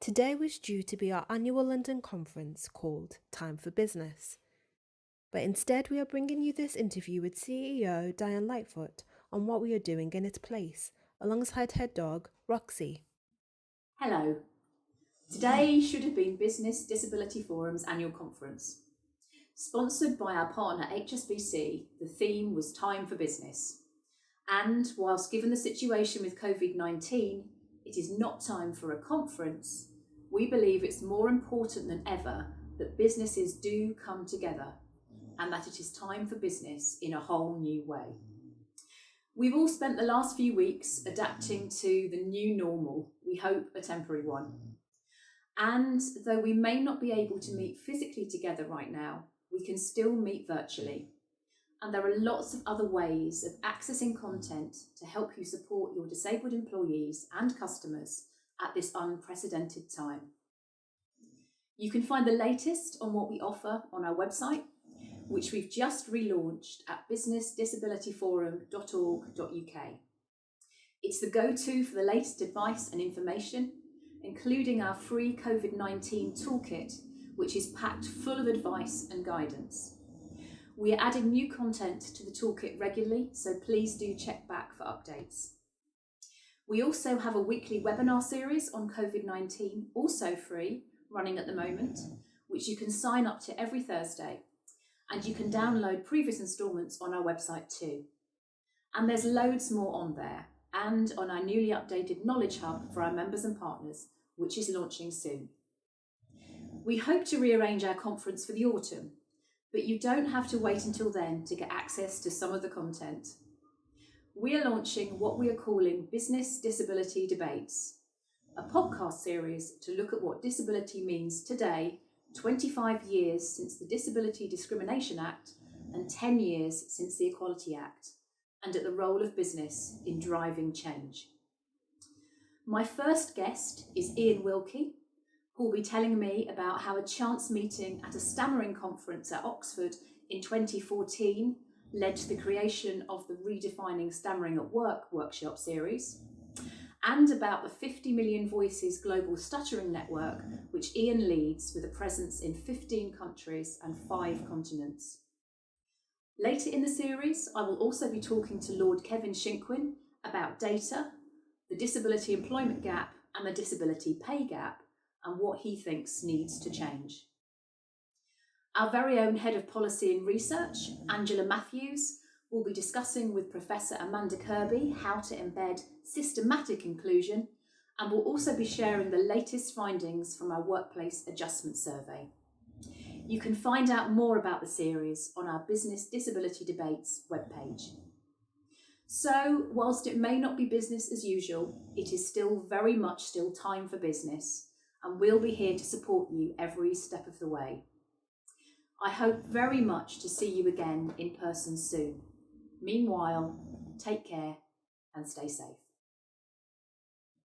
Today was due to be our annual London conference called Time for Business. But instead we are bringing you this interview with CEO Diane Lightfoot on what we are doing in its place, alongside her dog, Roxy. Hello. Today should have been Business Disability Forum's annual conference. Sponsored by our partner HSBC, the theme was Time for Business. And whilst given the situation with COVID-19, it is not time for a conference, we believe it's more important than ever that businesses do come together and that it is time for business in a whole new way. We've all spent the last few weeks adapting to the new normal, we hope a temporary one. And though we may not be able to meet physically together right now, we can still meet virtually. And there are lots of other ways of accessing content to help you support your disabled employees and customers at this unprecedented time. You can find the latest on what we offer on our website, which we've just relaunched at businessdisabilityforum.org.uk. It's the go-to for the latest advice and information, including our free COVID-19 toolkit, which is packed full of advice and guidance. We are adding new content to the toolkit regularly, so please do check back for updates. We also have a weekly webinar series on COVID-19, also free, running at the moment, which you can sign up to every Thursday. And you can download previous instalments on our website too. And there's loads more on there, and on our newly updated Knowledge Hub for our members and partners, which is launching soon. We hope to rearrange our conference for the autumn, but you don't have to wait until then to get access to some of the content. We are launching what we are calling Business Disability Debates, a podcast series to look at what disability means today, 25 years since the Disability Discrimination Act and 10 years since the Equality Act, and at the role of business in driving change. My first guest is Wilkie, who will be telling me about how a chance meeting at a stammering conference at Oxford in 2014 led to the creation of the Redefining Stammering at Work workshop series, and about the 50 Million Voices Global Stuttering Network, which Ian leads with a presence in 15 countries and 5 continents. Later in the series, I will also be talking to Lord Kevin Shinkwin about data, the disability employment gap and the disability pay gap, and what he thinks needs to change. Our very own Head of Policy and Research, Angela Matthews, will be discussing with Professor Amanda Kirby how to embed systematic inclusion, and will also be sharing the latest findings from our Workplace Adjustment Survey. You can find out more about the series on our Business Disability Debates webpage. So, whilst it may not be business as usual, it is still very much time for business, and we'll be here to support you every step of the way. I hope very much to see you again in person soon. Meanwhile, take care and stay safe.